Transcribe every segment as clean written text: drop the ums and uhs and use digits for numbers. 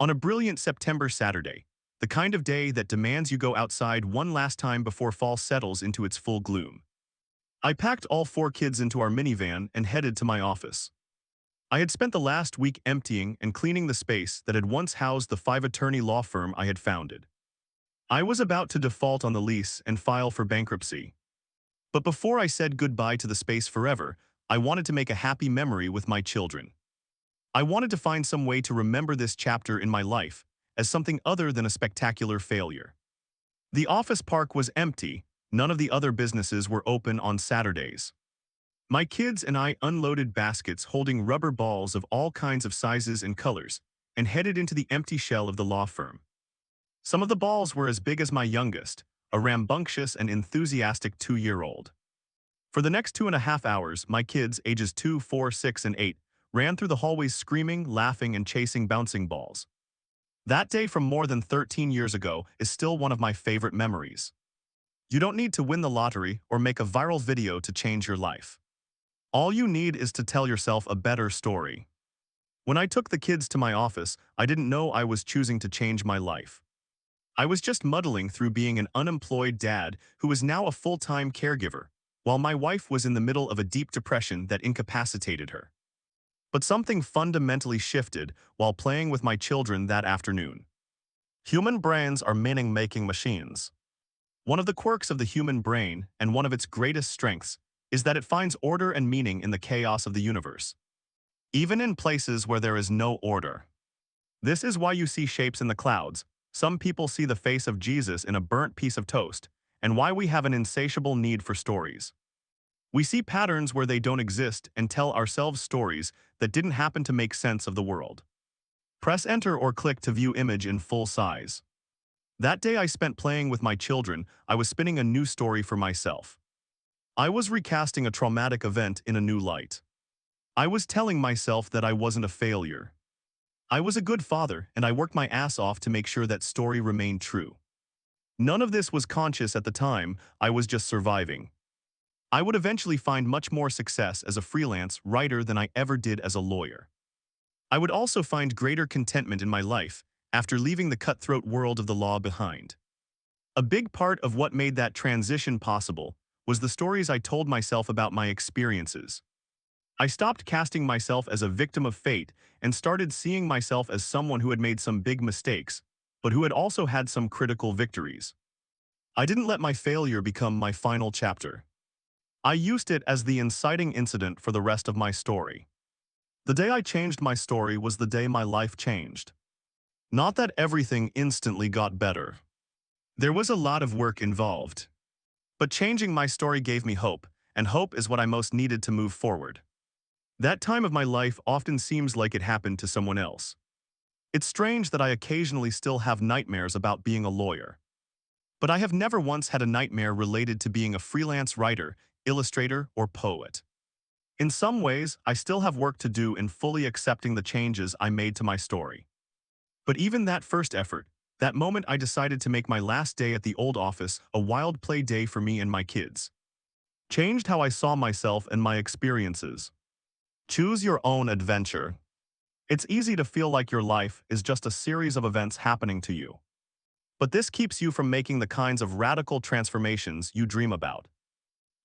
On a brilliant September Saturday, the kind of day that demands you go outside one last time before fall settles into its full gloom. I packed all four kids into our minivan and headed to my office. I had spent the last week emptying and cleaning the space that had once housed the five-attorney law firm I had founded. I was about to default on the lease and file for bankruptcy. But before I said goodbye to the space forever, I wanted to make a happy memory with my children. I wanted to find some way to remember this chapter in my life as something other than a spectacular failure. The office park was empty. None of the other businesses were open on Saturdays. My kids and I unloaded baskets holding rubber balls of all kinds of sizes and colors and headed into the empty shell of the law firm. Some of the balls were as big as my youngest, a rambunctious and enthusiastic 2-year-old. For the next 2.5 hours, my kids, ages 2, 4, 6, and 8, ran through the hallways screaming, laughing, and chasing bouncing balls. That day from more than 13 years ago is still one of my favorite memories. You don't need to win the lottery or make a viral video to change your life. All you need is to tell yourself a better story. When I took the kids to my office, I didn't know I was choosing to change my life. I was just muddling through being an unemployed dad who was now a full-time caregiver, while my wife was in the middle of a deep depression that incapacitated her. But something fundamentally shifted while playing with my children that afternoon. Human brains are meaning-making machines. One of the quirks of the human brain, and one of its greatest strengths, is that it finds order and meaning in the chaos of the universe, even in places where there is no order. This is why you see shapes in the clouds. Some people see the face of Jesus in a burnt piece of toast, and why we have an insatiable need for stories. We see patterns where they don't exist and tell ourselves stories that didn't happen to make sense of the world. Press enter or click to view image in full size. That day I spent playing with my children, I was spinning a new story for myself. I was recasting a traumatic event in a new light. I was telling myself that I wasn't a failure. I was a good father, and I worked my ass off to make sure that story remained true. None of this was conscious at the time, I was just surviving. I would eventually find much more success as a freelance writer than I ever did as a lawyer. I would also find greater contentment in my life after leaving the cutthroat world of the law behind. A big part of what made that transition possible was the stories I told myself about my experiences. I stopped casting myself as a victim of fate and started seeing myself as someone who had made some big mistakes, but who had also had some critical victories. I didn't let my failure become my final chapter. I used it as the inciting incident for the rest of my story. The day I changed my story was the day my life changed. Not that everything instantly got better. There was a lot of work involved. But changing my story gave me hope, and hope is what I most needed to move forward. That time of my life often seems like it happened to someone else. It's strange that I occasionally still have nightmares about being a lawyer. But I have never once had a nightmare related to being a freelance writer, illustrator, or poet. In some ways, I still have work to do in fully accepting the changes I made to my story. But even that first effort, that moment I decided to make my last day at the old office a wild play day for me and my kids, changed how I saw myself and my experiences. Choose your own adventure. It's easy to feel like your life is just a series of events happening to you. But this keeps you from making the kinds of radical transformations you dream about.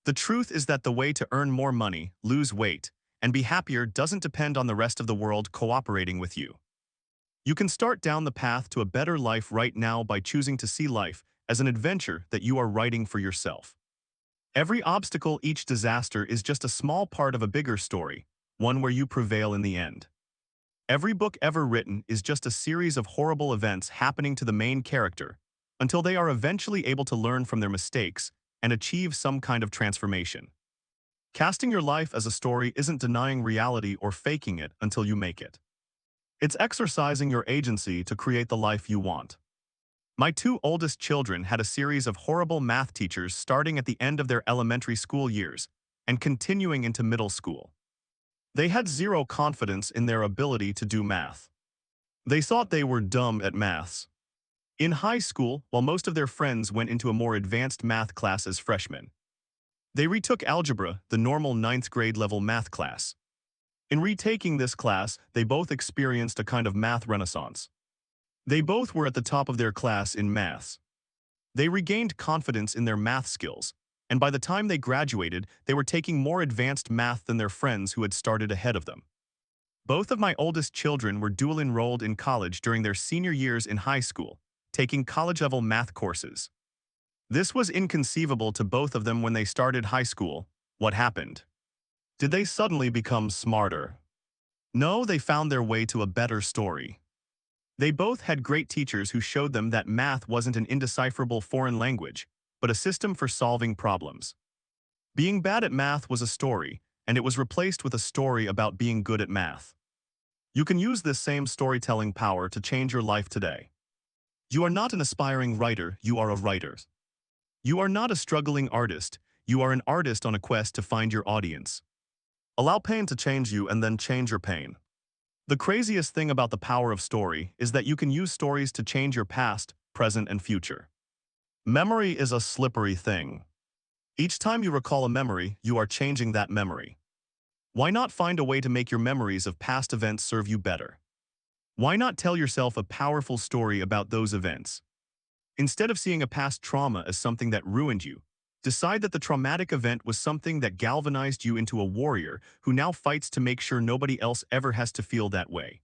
The truth is that the way to earn more money, lose weight, and be happier doesn't depend on the rest of the world cooperating with you. You can start down the path to a better life right now by choosing to see life as an adventure that you are writing for yourself. Every obstacle, each disaster is just a small part of a bigger story, one where you prevail in the end. Every book ever written is just a series of horrible events happening to the main character until they are eventually able to learn from their mistakes and achieve some kind of transformation. Casting your life as a story isn't denying reality or faking it until you make it. It's exercising your agency to create the life you want. My two oldest children had a series of horrible math teachers starting at the end of their elementary school years and continuing into middle school. They had zero confidence in their ability to do math. They thought they were dumb at maths. In high school, while most of their friends went into a more advanced math class as freshmen, they retook algebra, the normal 9th grade level math class. In retaking this class, they both experienced a kind of math renaissance. They both were at the top of their class in maths. They regained confidence in their math skills, and by the time they graduated, they were taking more advanced math than their friends who had started ahead of them. Both of my oldest children were dual enrolled in college during their senior years in high school, taking college-level math courses. This was inconceivable to both of them when they started high school. What happened? Did they suddenly become smarter? No, they found their way to a better story. They both had great teachers who showed them that math wasn't an indecipherable foreign language, but a system for solving problems. Being bad at math was a story, and it was replaced with a story about being good at math. You can use this same storytelling power to change your life today. You are not an aspiring writer, you are a writer. You are not a struggling artist, you are an artist on a quest to find your audience. Allow pain to change you and then change your pain. The craziest thing about the power of story is that you can use stories to change your past, present, and future. Memory is a slippery thing. Each time you recall a memory, you are changing that memory. Why not find a way to make your memories of past events serve you better? Why not tell yourself a powerful story about those events? Instead of seeing a past trauma as something that ruined you, decide that the traumatic event was something that galvanized you into a warrior who now fights to make sure nobody else ever has to feel that way.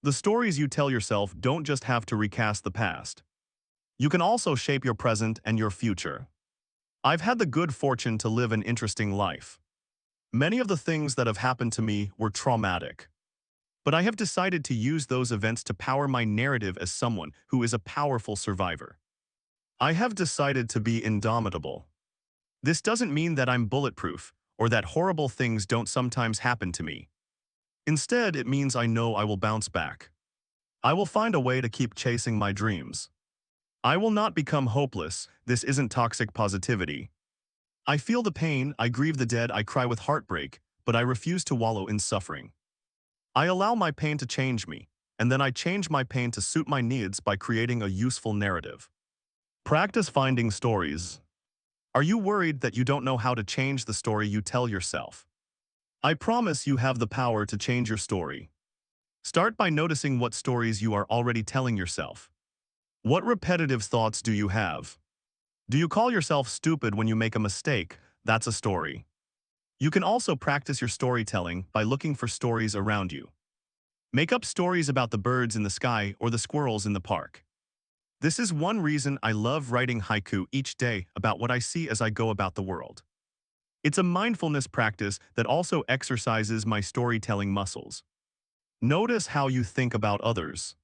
The stories you tell yourself don't just have to recast the past. You can also shape your present and your future. I've had the good fortune to live an interesting life. Many of the things that have happened to me were traumatic. But I have decided to use those events to power my narrative as someone who is a powerful survivor. I have decided to be indomitable. This doesn't mean that I'm bulletproof or that horrible things don't sometimes happen to me. Instead, it means I know I will bounce back. I will find a way to keep chasing my dreams. I will not become hopeless. This isn't toxic positivity. I feel the pain, I grieve the dead, I cry with heartbreak, but I refuse to wallow in suffering. I allow my pain to change me, and then I change my pain to suit my needs by creating a useful narrative. Practice finding stories. Are you worried that you don't know how to change the story you tell yourself? I promise you have the power to change your story. Start by noticing what stories you are already telling yourself. What repetitive thoughts do you have? Do you call yourself stupid when you make a mistake? That's a story. You can also practice your storytelling by looking for stories around you. Make up stories about the birds in the sky or the squirrels in the park. This is one reason I love writing haiku each day about what I see as I go about the world. It's a mindfulness practice that also exercises my storytelling muscles. Notice how you think about others.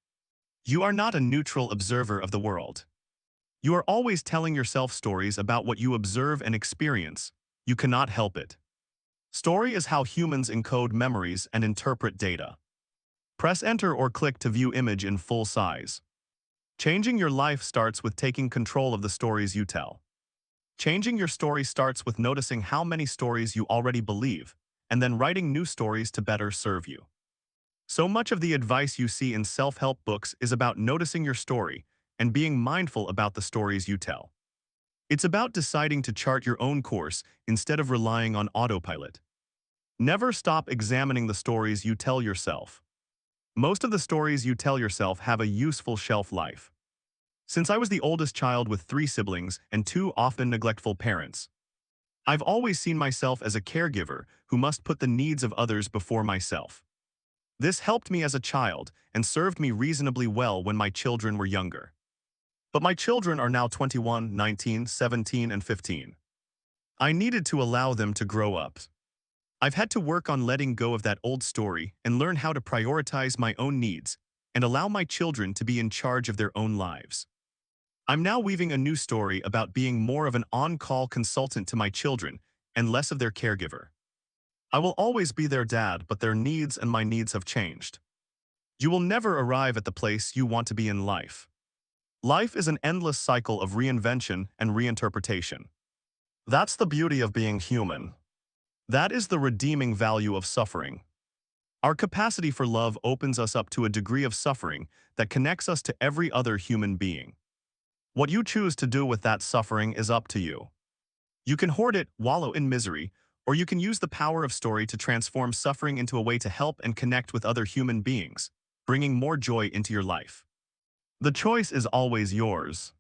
You are not a neutral observer of the world. You are always telling yourself stories about what you observe and experience. You cannot help it. Story is how humans encode memories and interpret data. Press enter or click to view image in full size. Changing your life starts with taking control of the stories you tell. Changing your story starts with noticing how many stories you already believe, and then writing new stories to better serve you. So much of the advice you see in self-help books is about noticing your story and being mindful about the stories you tell. It's about deciding to chart your own course instead of relying on autopilot. Never stop examining the stories you tell yourself. Most of the stories you tell yourself have a useful shelf life. Since I was the oldest child with 3 siblings and 2 often neglectful parents, I've always seen myself as a caregiver who must put the needs of others before myself. This helped me as a child and served me reasonably well when my children were younger. But my children are now 21, 19, 17, and 15. I needed to allow them to grow up. I've had to work on letting go of that old story and learn how to prioritize my own needs and allow my children to be in charge of their own lives. I'm now weaving a new story about being more of an on-call consultant to my children and less of their caregiver. I will always be their dad, but their needs and my needs have changed. You will never arrive at the place you want to be in life. Life is an endless cycle of reinvention and reinterpretation. That's the beauty of being human. That is the redeeming value of suffering. Our capacity for love opens us up to a degree of suffering that connects us to every other human being. What you choose to do with that suffering is up to you. You can hoard it, wallow in misery, or you can use the power of story to transform suffering into a way to help and connect with other human beings, bringing more joy into your life. The choice is always yours.